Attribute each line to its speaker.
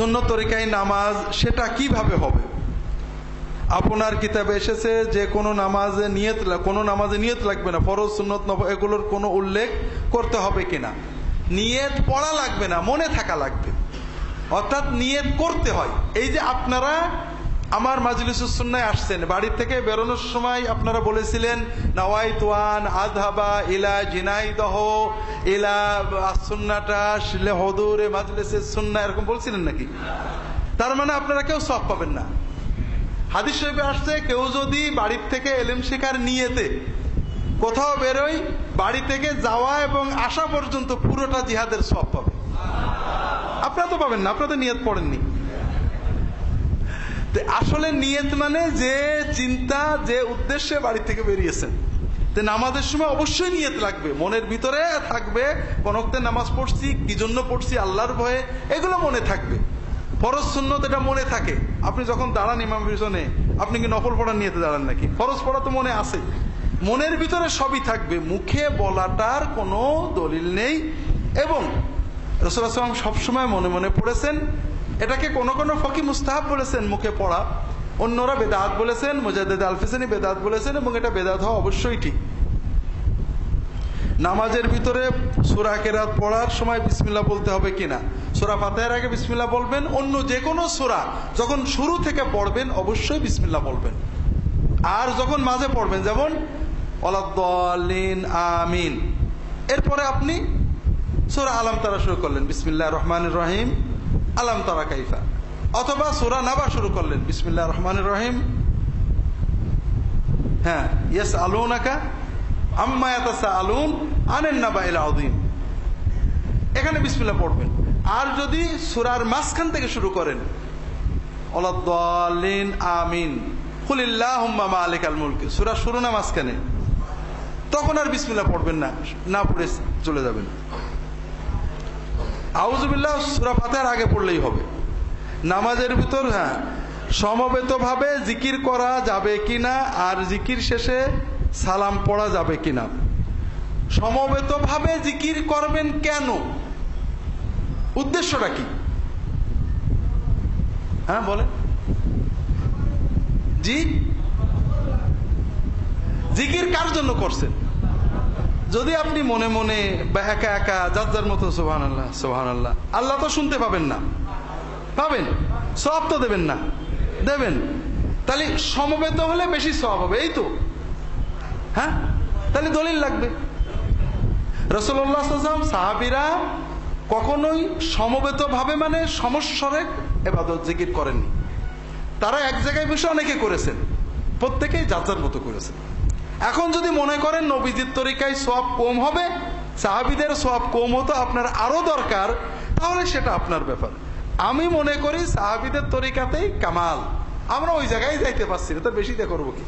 Speaker 1: সুন্নত তরিকায় নামাজ সেটা কিভাবে হবে? আপনার কিতাবে এসেছে যে কোনো নামাজে নিয়ত লাগবে না, ফরজ সুন্নত এগুলোর কোনো উল্লেখ করতে হবে কিনা? নিয়ত পড়া লাগবে না, মনে থাকা লাগবে, অর্থাৎ নিয়ত করতে হয়। এই যে আপনারা আমার মাজলিসুস সুন্নায় আসছেন, বাড়ি থেকে বেরোনোর সময় আপনারা বলেছিলেন নাওয়াইতু আন আযহাবা ইলা জিনাইদহ ইলা আসুন্নাটা শিলে হদুরে মাজলিসুস সুন্নাহ, এরকম বলছিলেন নাকি? তার মানে আপনারা কেউ সওয়াব পাবেন না। হাদিস শরীফে আসছে কেউ যদি বাড়ির থেকে ইলম শেখার নিয়তে কোথাও বেরোয়, বাড়ি থেকে যাওয়া এবং আসা পর্যন্ত পুরোটা জিহাদের সওয়াব পাবে। আপনারা তো পাবেন না, আপনারা তো নিয়ত পড়েননি। আসলে নিয়ত মানে যে চিন্তা, যে উদ্দেশ্যে বাড়ি থেকে বেরিয়েছেন। নামাজের সময় অবশ্যই নিয়ত লাগবে, মনের ভিতরে থাকবে কোন ওয়াক্তে নামাজ পড়ছি, কি জন্য পড়ছি, আল্লাহর ভয়ে, এগুলো মনে থাকবে। ফরজ সুন্নত এটা মনে থাকে। আপনি যখন দাঁড়ান ইমাম পিছনে, আপনি কি নফল পড়ার নিয়তে দাঁড়ান নাকি? ফরজ পড়া তো মনে আছে, মনের ভিতরে সবই থাকবে, মুখে বলাটার কোনো দলিল নেই। এবং রাসূলুল্লাহ সাল্লাল্লাহু আলাইহি ওয়াসাল্লাম সবসময় মনে মনে পড়েছেন। এটাকে কোন কোন ফকি মুস্তাহাব বলেছেন মুখে পড়া, অন্যরা বেদাত বলেছেন, মুজাদ্দিদ আল-ফিসানি বেদাত বলেছেন, এবং এটা বেদাত হওয়া অবশ্যই ঠিক। নামাজের ভিতরে সূরা কেরাত পড়ার সময় বিসমিল্লাহ বলতে হবে কিনা? সূরা ফাতিহার আগে বিসমিল্লাহ বলবেন, অন্য যে কোনো সূরা যখন শুরু থেকে পড়বেন অবশ্যই বিসমিল্লাহ বলবেন। আর যখন মাঝে পড়বেন, যেমন ওয়ালাদ-দাল্লিন আমিন, এরপরে আপনি সূরা আলাম তারা শুরু করলেন বিসমিল্লাহির রহমানির রহিম আলাম তারা কাইফা, অথবা সূরা নাবা শুরু করলেন বিসমিল্লাহির রহমানির রহিম, হ্যাঁ, ইয়াসআলুনাকা আম্মা ইয়াতাসাআলুন আনিন নাবাইল আযীম, এখানে বিসমিল্লাহ পড়বেন। আর যদি সূরার মাঝখান থেকে শুরু করেন ওয়ালাদ-দাল্লিন আমিন কুলিল্লাহুম্মা মালিকাল মুলক, সূরা শুরু না মাঝখানে, তখন আর বিসমিল্লাহ পড়বেন না, না পড়ে চলে যাবেন। আউযুবিল্লাহ সূরা ফাতিহার আগে পড়লেই হবে। নামাজের ভিতর হ্যাঁ সমবেতভাবে জিকির করা যাবে কিনা, আর জিকির শেষে সালাম পড়া যাবে কিনা? সমবেতভাবে জিকির করবেন কেন? উদ্দেশ্যটা কি? হ্যাঁ বলেন। জি, জিকির কার জন্য করছেন? যদি আপনি মনে মনে বা একা একা যার যার মতো সুবহানাল্লাহ সুবহানাল্লাহ, আল্লাহ তো শুনতে পাবেন না, পাবেন, সওয়াব তো দেবেন না, দেবেন। তাহলে সমবেত হলে বেশি সওয়াব হবে, এই তো। হ্যাঁ, তাহলে দলিল লাগবে। রাসূলুল্লাহ সাল্লাল্লাহু আলাইহি ওয়াসাল্লাম সাহাবীরা কখনোই সমবেত ভাবে মানে সমস্বরে ইবাদত জিকির করেননি। তারা এক জায়গায় বসে অনেকে করেছেন, প্রত্যেকেই যার যার মতো করেছেন। এখন যদি মনে করেন নবীজির তরিকায় সওয়াব কম হবে, সাহাবীদের সওয়াব কম হতো, আপনার আরো দরকার, তাহলে সেটা আপনার ব্যাপার। আমি মনে করি সাহাবীদের তরিকাতেই কামাল, আমরা ওই জায়গায় যাইতে পারছি না, তার বেশিটা করবো কি?